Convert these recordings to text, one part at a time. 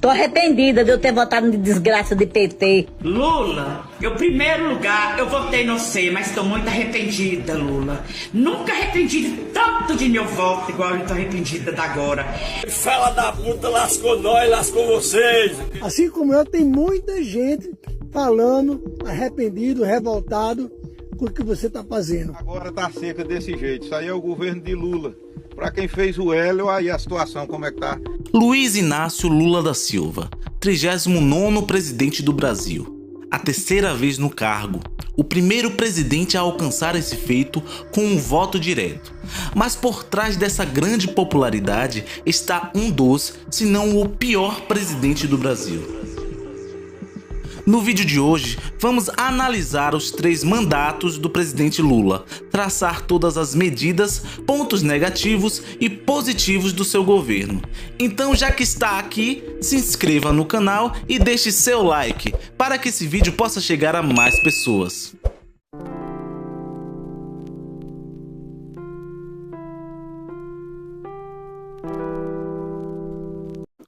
Tô arrependida de eu ter votado de desgraça de PT. Lula, em primeiro lugar, eu votei no C, mas estou muito arrependida, Lula. Nunca arrependi tanto de meu voto igual eu tô arrependida da agora. Fala da puta, lascou nós, lascou vocês. Assim como eu, tem muita gente falando, arrependido, revoltado com o que você está fazendo. Agora tá seca desse jeito, isso aí é o governo de Lula. Para quem fez o Hélio, aí a situação como é que tá? Luiz Inácio Lula da Silva, 39º presidente do Brasil. A terceira vez no cargo, o primeiro presidente a alcançar esse feito com um voto direto. Mas por trás dessa grande popularidade está um dos, se não o pior presidente do Brasil. No vídeo de hoje, vamos analisar os 3 mandatos do presidente Lula, traçar todas as medidas, pontos negativos e positivos do seu governo. Então, já que está aqui, se inscreva no canal e deixe seu like, para que esse vídeo possa chegar a mais pessoas.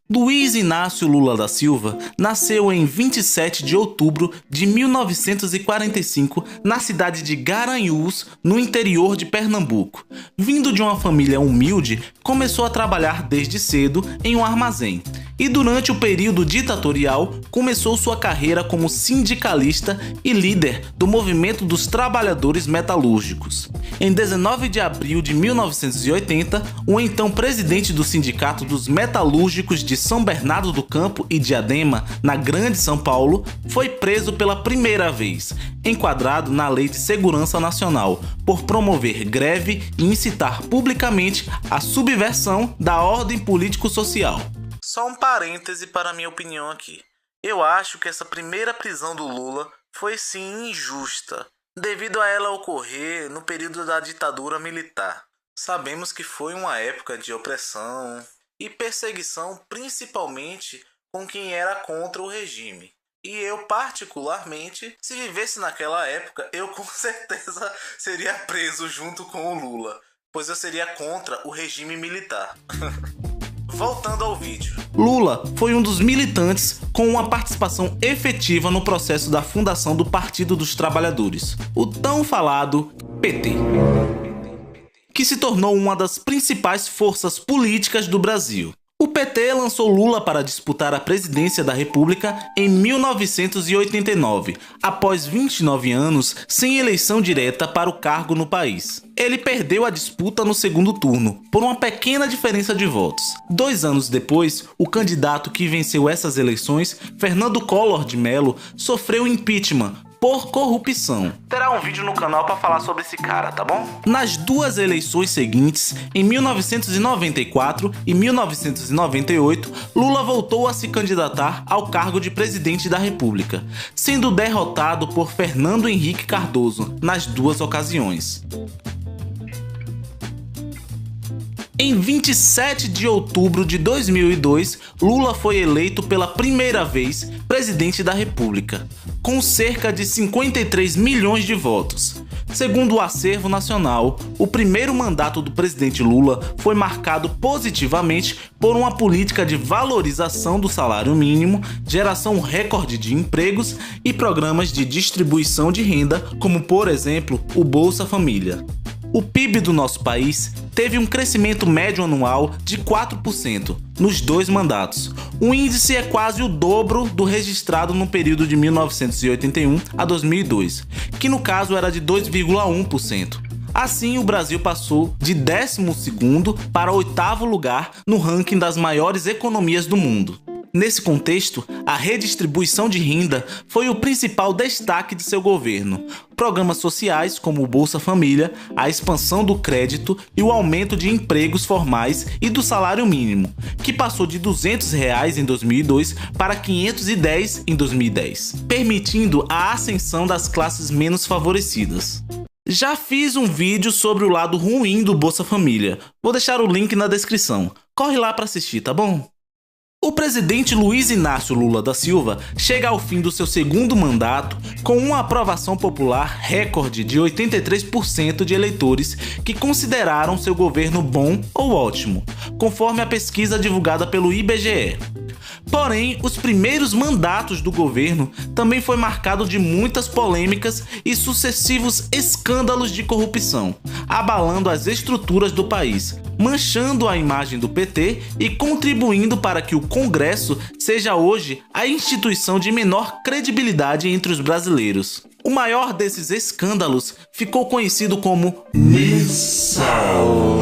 Luiz Inácio Lula da Silva nasceu em 27 de outubro de 1945 na cidade de Garanhuns, no interior de Pernambuco. Vindo de uma família humilde, começou a trabalhar desde cedo em um armazém. E durante o período ditatorial, começou sua carreira como sindicalista e líder do movimento dos trabalhadores metalúrgicos. Em 19 de abril de 1980, o então presidente do Sindicato dos Metalúrgicos de São Bernardo do Campo e Diadema, na Grande São Paulo, foi preso pela primeira vez, enquadrado na Lei de Segurança Nacional, por promover greve e incitar publicamente a subversão da ordem político-social. Só um parêntese para minha opinião aqui. Eu acho que essa primeira prisão do Lula foi sim injusta, devido a ela ocorrer no período da ditadura militar. Sabemos que foi uma época de opressão e perseguição, principalmente com quem era contra o regime. E eu, particularmente, se vivesse naquela época, eu com certeza seria preso junto com o Lula, pois eu seria contra o regime militar. Voltando ao vídeo. Lula foi um dos militantes com uma participação efetiva no processo da fundação do Partido dos Trabalhadores, o tão falado PT, que se tornou uma das principais forças políticas do Brasil. O PT lançou Lula para disputar a presidência da República em 1989, após 29 anos sem eleição direta para o cargo no país. Ele perdeu a disputa no segundo turno, por uma pequena diferença de votos. 2 anos depois, o candidato que venceu essas eleições, Fernando Collor de Mello, sofreu impeachment por corrupção. Terá um vídeo no canal para falar sobre esse cara, tá bom? Nas 2 eleições seguintes, em 1994 e 1998, Lula voltou a se candidatar ao cargo de presidente da República, sendo derrotado por Fernando Henrique Cardoso nas 2 ocasiões. Em 27 de outubro de 2002, Lula foi eleito pela primeira vez presidente da República, com cerca de 53 milhões de votos. Segundo o Acervo Nacional, o primeiro mandato do presidente Lula foi marcado positivamente por uma política de valorização do salário mínimo, geração recorde de empregos e programas de distribuição de renda, como por exemplo o Bolsa Família. O PIB do nosso país teve um crescimento médio anual de 4% nos 2 mandatos. O índice é quase o dobro do registrado no período de 1981 a 2002, que no caso era de 2,1%. Assim, o Brasil passou de 12º para 8º lugar no ranking das maiores economias do mundo. Nesse contexto, a redistribuição de renda foi o principal destaque de seu governo. Programas sociais como o Bolsa Família, a expansão do crédito e o aumento de empregos formais e do salário mínimo, que passou de R$ 200 em 2002 para 510 em 2010, permitindo a ascensão das classes menos favorecidas. Já fiz um vídeo sobre o lado ruim do Bolsa Família, vou deixar o link na descrição. Corre lá para assistir, tá bom? O presidente Luiz Inácio Lula da Silva chega ao fim do seu segundo mandato com uma aprovação popular recorde de 83% de eleitores que consideraram seu governo bom ou ótimo, conforme a pesquisa divulgada pelo IBGE. Porém, os primeiros mandatos do governo também foi marcado de muitas polêmicas e sucessivos escândalos de corrupção, abalando as estruturas do país, manchando a imagem do PT e contribuindo para que o Congresso seja hoje a instituição de menor credibilidade entre os brasileiros. O maior desses escândalos ficou conhecido como Mensalão.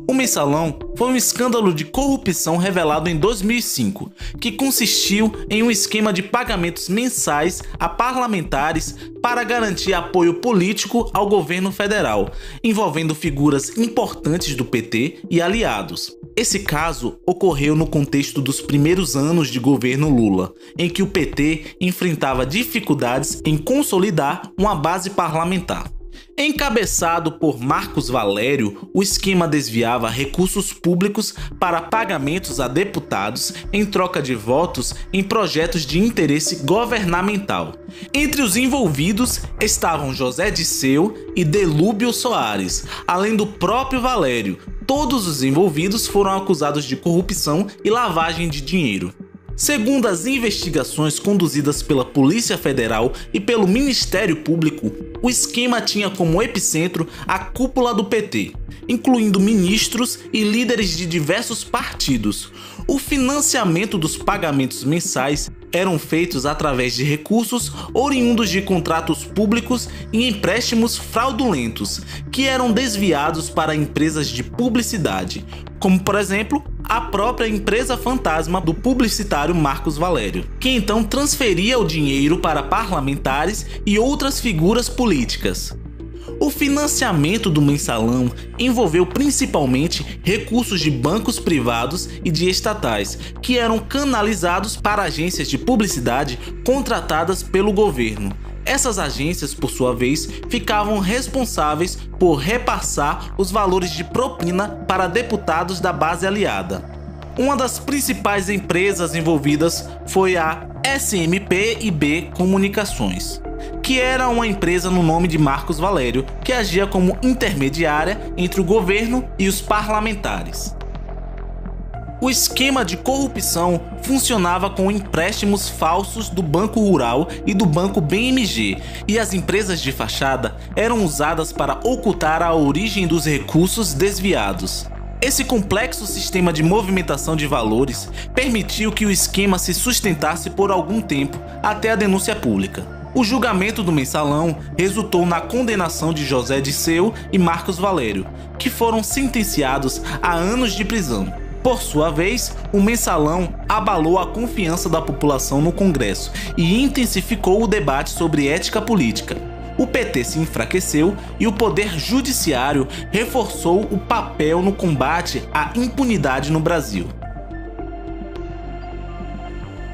O Mensalão foi um escândalo de corrupção revelado em 2005, que consistiu em um esquema de pagamentos mensais a parlamentares para garantir apoio político ao governo federal, envolvendo figuras importantes do PT e aliados. Esse caso ocorreu no contexto dos primeiros anos de governo Lula, em que o PT enfrentava dificuldades em consolidar uma base parlamentar. Encabeçado por Marcos Valério, o esquema desviava recursos públicos para pagamentos a deputados em troca de votos em projetos de interesse governamental. Entre os envolvidos estavam José Disseu e Delúbio Soares, além do próprio Valério. Todos os envolvidos foram acusados de corrupção e lavagem de dinheiro. Segundo as investigações conduzidas pela Polícia Federal e pelo Ministério Público, o esquema tinha como epicentro a cúpula do PT, incluindo ministros e líderes de diversos partidos. O financiamento dos pagamentos mensais eram feitos através de recursos oriundos de contratos públicos e empréstimos fraudulentos, que eram desviados para empresas de publicidade, como por exemplo a própria empresa fantasma do publicitário Marcos Valério, que então transferia o dinheiro para parlamentares e outras figuras políticas. O financiamento do Mensalão envolveu principalmente recursos de bancos privados e de estatais, que eram canalizados para agências de publicidade contratadas pelo governo. Essas agências, por sua vez, ficavam responsáveis por repassar os valores de propina para deputados da base aliada. Uma das principais empresas envolvidas foi a SMP&B Comunicações, que era uma empresa no nome de Marcos Valério, que agia como intermediária entre o governo e os parlamentares. O esquema de corrupção funcionava com empréstimos falsos do Banco Rural e do Banco BMG, e as empresas de fachada eram usadas para ocultar a origem dos recursos desviados. Esse complexo sistema de movimentação de valores permitiu que o esquema se sustentasse por algum tempo até a denúncia pública. O julgamento do Mensalão resultou na condenação de José Disseu e Marcos Valério, que foram sentenciados a anos de prisão. Por sua vez, o Mensalão abalou a confiança da população no Congresso e intensificou o debate sobre ética política. O PT se enfraqueceu e o poder judiciário reforçou o papel no combate à impunidade no Brasil.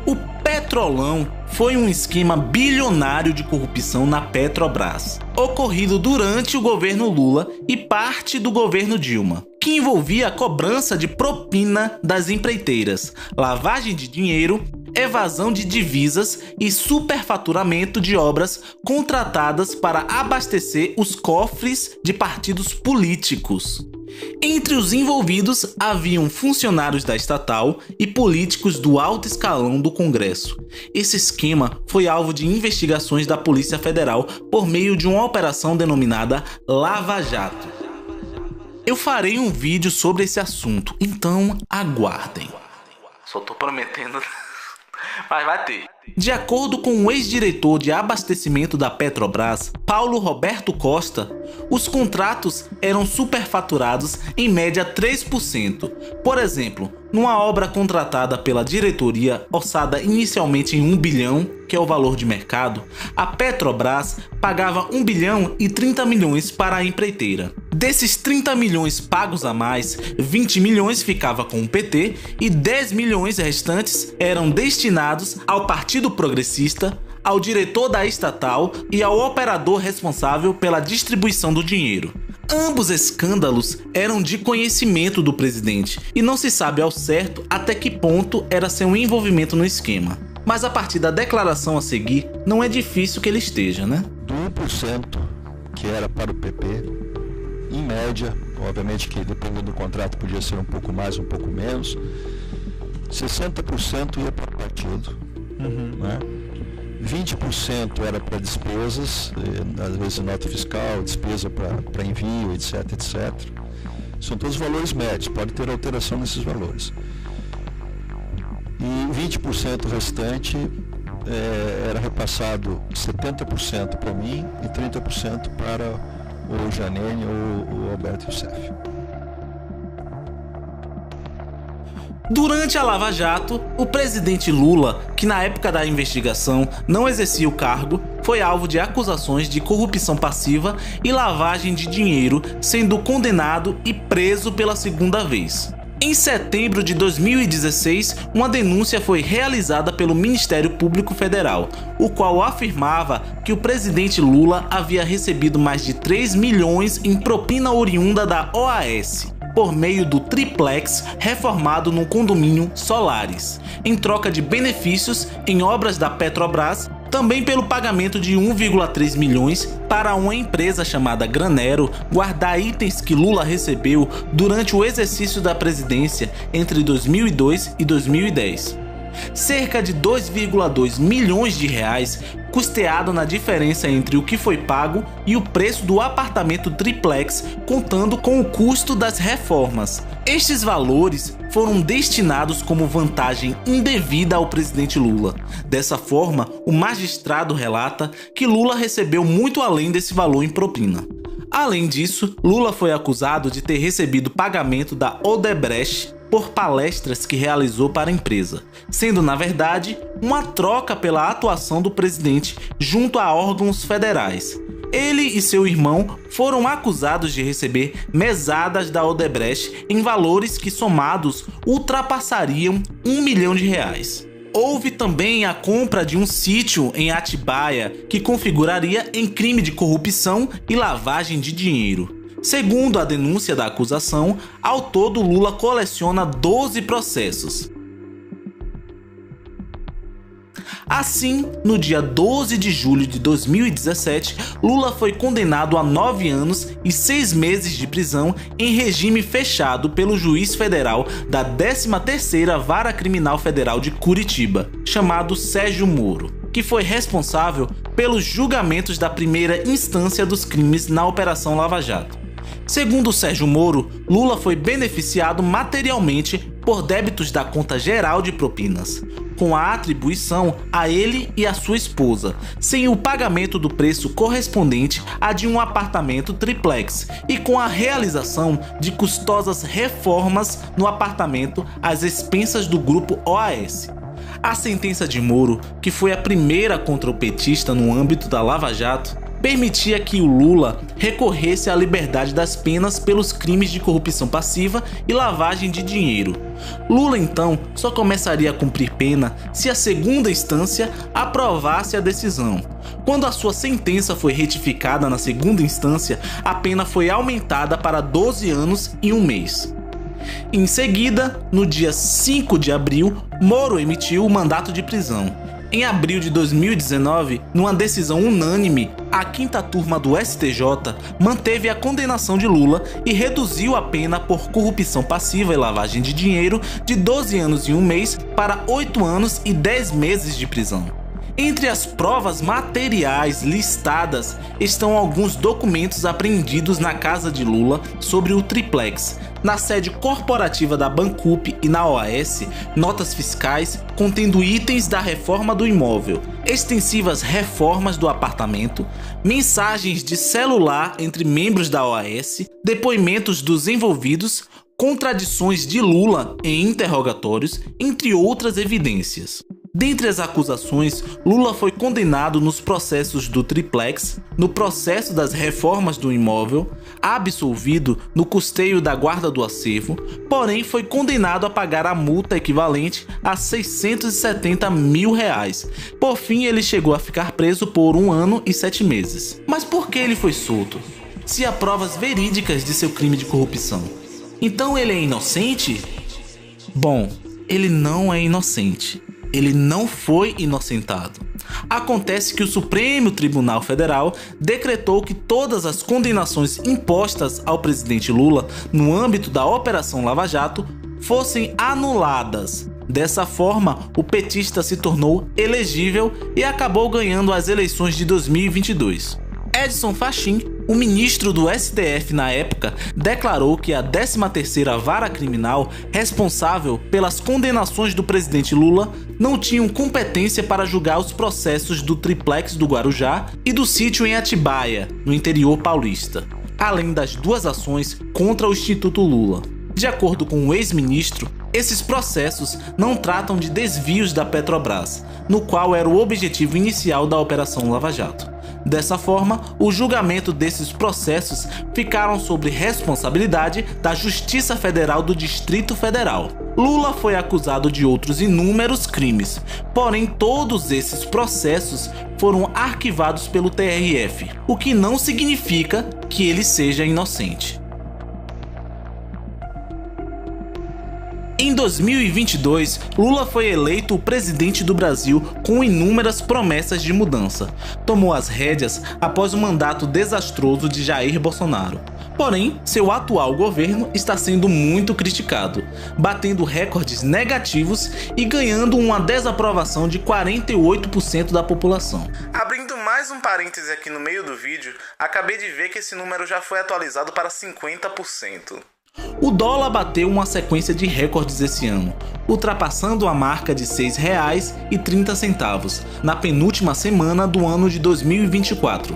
O Petrolão foi um esquema bilionário de corrupção na Petrobras, ocorrido durante o governo Lula e parte do governo Dilma, que envolvia a cobrança de propina das empreiteiras, lavagem de dinheiro, evasão de divisas e superfaturamento de obras contratadas para abastecer os cofres de partidos políticos. Entre os envolvidos haviam funcionários da estatal e políticos do alto escalão do Congresso. Esse esquema foi alvo de investigações da Polícia Federal por meio de uma operação denominada Lava Jato. Eu farei um vídeo sobre esse assunto, então aguardem. Só tô prometendo, mas vai ter. De acordo com o ex-diretor de abastecimento da Petrobras, Paulo Roberto Costa, os contratos eram superfaturados em média 3%. Por exemplo, numa obra contratada pela diretoria, orçada inicialmente em 1 bilhão, que é o valor de mercado, a Petrobras pagava 1 bilhão e 30 milhões para a empreiteira. Desses 30 milhões pagos a mais, 20 milhões ficava com o PT e 10 milhões restantes eram destinados ao Partido Progressista, ao diretor da estatal e ao operador responsável pela distribuição do dinheiro. Ambos escândalos eram de conhecimento do presidente e não se sabe ao certo até que ponto era seu envolvimento no esquema. Mas a partir da declaração a seguir, não é difícil que ele esteja, né? Do 1% que era para o PP, em média, obviamente que dependendo do contrato podia ser um pouco mais, um pouco menos, 60% ia para o partido, né? 20% era para despesas, às vezes nota fiscal, despesa para envio, etc, etc. São todos valores médios, pode ter alteração nesses valores. E 20% restante era repassado 70% para mim e 30% para o Janene ou o Alberto Youssef. Durante a Lava Jato, o presidente Lula, que na época da investigação não exercia o cargo, foi alvo de acusações de corrupção passiva e lavagem de dinheiro, sendo condenado e preso pela segunda vez. Em setembro de 2016, uma denúncia foi realizada pelo Ministério Público Federal, o qual afirmava que o presidente Lula havia recebido mais de 3 milhões em propina oriunda da OAS, por meio do triplex reformado no condomínio Solares, em troca de benefícios em obras da Petrobras, também pelo pagamento de 1,3 milhões para uma empresa chamada Granero guardar itens que Lula recebeu durante o exercício da presidência entre 2002 e 2010. Cerca de 2,2 milhões de reais custeado na diferença entre o que foi pago e o preço do apartamento triplex, contando com o custo das reformas. Estes valores foram destinados como vantagem indevida ao presidente Lula. Dessa forma, o magistrado relata que Lula recebeu muito além desse valor em propina. Além disso, Lula foi acusado de ter recebido pagamento da Odebrecht por palestras que realizou para a empresa, sendo na verdade uma troca pela atuação do presidente junto a órgãos federais. Ele e seu irmão foram acusados de receber mesadas da Odebrecht em valores que somados ultrapassariam 1 milhão de reais. Houve também a compra de um sítio em Atibaia que configuraria em crime de corrupção e lavagem de dinheiro. Segundo a denúncia da acusação, ao todo Lula coleciona 12 processos. Assim, no dia 12 de julho de 2017, Lula foi condenado a 9 anos e 6 meses de prisão em regime fechado pelo juiz federal da 13ª Vara Criminal Federal de Curitiba, chamado Sérgio Moro, que foi responsável pelos julgamentos da primeira instância dos crimes na Operação Lava Jato. Segundo Sérgio Moro, Lula foi beneficiado materialmente por débitos da conta geral de propinas, com a atribuição a ele e a sua esposa, sem o pagamento do preço correspondente a de um apartamento triplex e com a realização de custosas reformas no apartamento às expensas do grupo OAS. A sentença de Moro, que foi a primeira contra o petista no âmbito da Lava Jato, permitia que o Lula recorresse à liberdade das penas pelos crimes de corrupção passiva e lavagem de dinheiro. Lula então só começaria a cumprir pena se a segunda instância aprovasse a decisão. Quando a sua sentença foi retificada na segunda instância, a pena foi aumentada para 12 anos e 1 mês. Em seguida, no dia 5 de abril, Moro emitiu o mandato de prisão. Em abril de 2019, numa decisão unânime, a 5ª turma do STJ manteve a condenação de Lula e reduziu a pena por corrupção passiva e lavagem de dinheiro de 12 anos e 1 mês para 8 anos e 10 meses de prisão. Entre as provas materiais listadas estão alguns documentos apreendidos na casa de Lula sobre o triplex, na sede corporativa da Bancup e na OAS, notas fiscais contendo itens da reforma do imóvel, extensivas reformas do apartamento, mensagens de celular entre membros da OAS, depoimentos dos envolvidos, contradições de Lula em interrogatórios, entre outras evidências. Dentre as acusações, Lula foi condenado nos processos do triplex, no processo das reformas do imóvel, absolvido no custeio da guarda do acervo, porém foi condenado a pagar a multa equivalente a R$ 670 mil. Por fim, ele chegou a ficar preso por 1 ano e 7 meses. Mas por que ele foi solto? se há provas verídicas de seu crime de corrupção. Então ele é inocente? Bom, ele não é inocente. Ele não foi inocentado. Acontece que o Supremo Tribunal Federal decretou que todas as condenações impostas ao presidente Lula no âmbito da Operação Lava Jato fossem anuladas. Dessa forma, o petista se tornou elegível e acabou ganhando as eleições de 2022. Edson Fachin, o ministro do STF na época, declarou que a 13ª Vara Criminal responsável pelas condenações do presidente Lula não tinham competência para julgar os processos do triplex do Guarujá e do sítio em Atibaia, no interior paulista, além das 2 ações contra o Instituto Lula. De acordo com o ex-ministro, esses processos não tratam de desvios da Petrobras, no qual era o objetivo inicial da Operação Lava Jato. Dessa forma, o julgamento desses processos ficaram sob responsabilidade da Justiça Federal do Distrito Federal. Lula foi acusado de outros inúmeros crimes, porém todos esses processos foram arquivados pelo TRF, o que não significa que ele seja inocente. Em 2022, Lula foi eleito o presidente do Brasil com inúmeras promessas de mudança. Tomou as rédeas após o mandato desastroso de Jair Bolsonaro. Porém, seu atual governo está sendo muito criticado, batendo recordes negativos e ganhando uma desaprovação de 48% da população. Abrindo mais um parêntese aqui no meio do vídeo, acabei de ver que esse número já foi atualizado para 50%. O dólar bateu uma sequência de recordes esse ano, ultrapassando a marca de R$ 6,30 na penúltima semana do ano de 2024.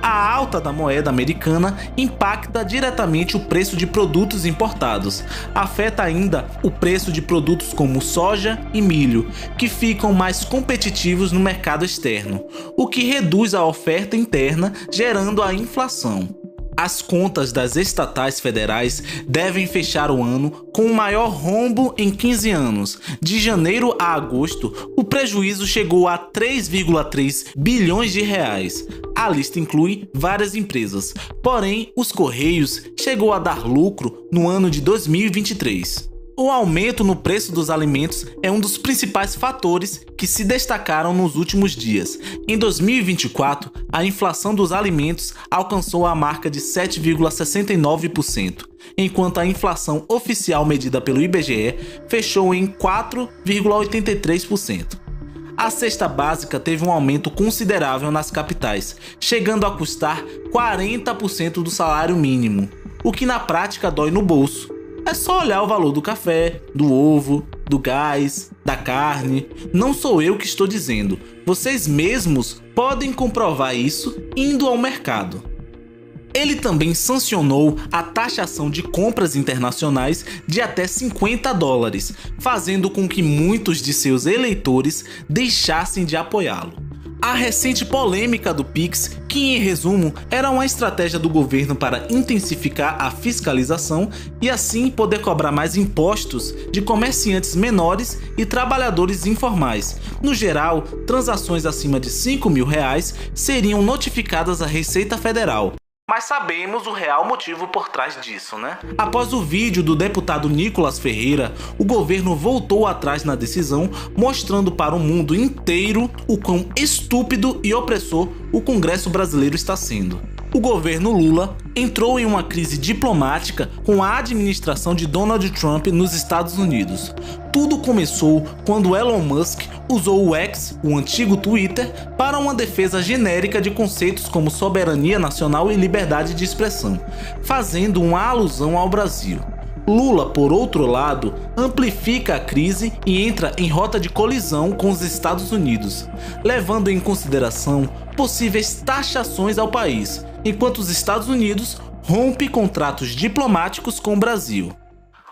A alta da moeda americana impacta diretamente o preço de produtos importados. Afeta ainda o preço de produtos como soja e milho, que ficam mais competitivos no mercado externo, o que reduz a oferta interna, gerando a inflação. As contas das estatais federais devem fechar o ano com o maior rombo em 15 anos. De janeiro a agosto, o prejuízo chegou a 3,3 bilhões de reais. A lista inclui várias empresas, porém, os Correios chegou a dar lucro no ano de 2023. O aumento no preço dos alimentos é um dos principais fatores que se destacaram nos últimos dias. Em 2024, a inflação dos alimentos alcançou a marca de 7,69%, enquanto a inflação oficial medida pelo IBGE fechou em 4,83%. A cesta básica teve um aumento considerável nas capitais, chegando a custar 40% do salário mínimo, o que na prática dói no bolso. É só olhar o valor do café, do ovo, do gás, da carne. Não sou eu que estou dizendo. Vocês mesmos podem comprovar isso indo ao mercado. Ele também sancionou a taxação de compras internacionais de até $50, fazendo com que muitos de seus eleitores deixassem de apoiá-lo. A recente polêmica do Pix, que em resumo era uma estratégia do governo para intensificar a fiscalização e assim poder cobrar mais impostos de comerciantes menores e trabalhadores informais. No geral, transações acima de R$5.000 seriam notificadas à Receita Federal. Mas sabemos o real motivo por trás disso, né? Após o vídeo do deputado Nicolas Ferreira, o governo voltou atrás na decisão, mostrando para o mundo inteiro o quão estúpido e opressor o Congresso brasileiro está sendo. O governo Lula entrou em uma crise diplomática com a administração de Donald Trump nos Estados Unidos. Tudo começou quando Elon Musk usou o X, o antigo Twitter, para uma defesa genérica de conceitos como soberania nacional e liberdade de expressão, fazendo uma alusão ao Brasil. Lula, por outro lado, amplifica a crise e entra em rota de colisão com os Estados Unidos, levando em consideração possíveis taxações ao país, enquanto os Estados Unidos rompe contratos diplomáticos com o Brasil.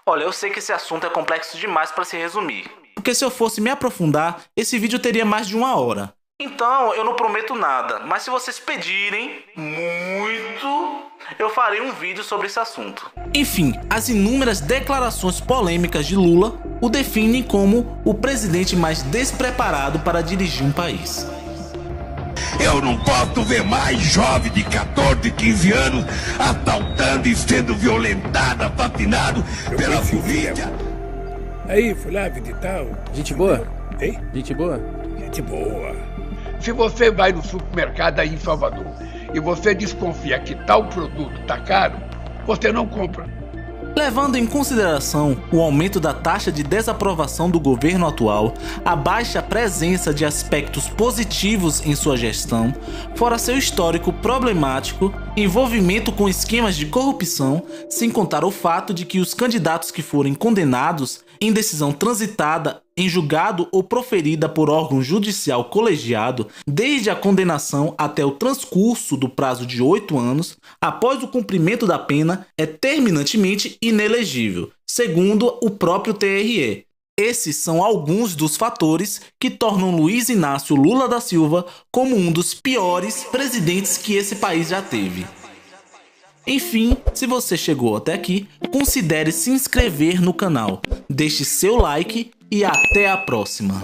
Olha, eu sei que esse assunto é complexo demais para se resumir, porque se eu fosse me aprofundar, esse vídeo teria mais de 1 hora. Então, eu não prometo nada, mas se vocês pedirem muito, eu farei um vídeo sobre esse assunto. Enfim, as inúmeras declarações polêmicas de Lula o definem como o presidente mais despreparado para dirigir um país. Eu não posso ver mais jovem de 14, 15 anos assaltando e sendo violentada, assassinado pela polícia. Aí, fui lá visitar. Gente boa? Hein? Gente boa? Gente boa. Se você vai no supermercado aí em Salvador e você desconfia que tal produto tá caro, você não compra. Levando em consideração o aumento da taxa de desaprovação do governo atual, a baixa presença de aspectos positivos em sua gestão, fora seu histórico problemático, envolvimento com esquemas de corrupção, sem contar o fato de que os candidatos que forem condenados em decisão transitada em julgado ou proferida por órgão judicial colegiado, desde a condenação até o transcurso do prazo de 8 anos, após o cumprimento da pena, é terminantemente inelegível, segundo o próprio TRE. Esses são alguns dos fatores que tornam Luiz Inácio Lula da Silva como um dos piores presidentes que esse país já teve. Enfim, se você chegou até aqui, considere se inscrever no canal, deixe seu like e até a próxima.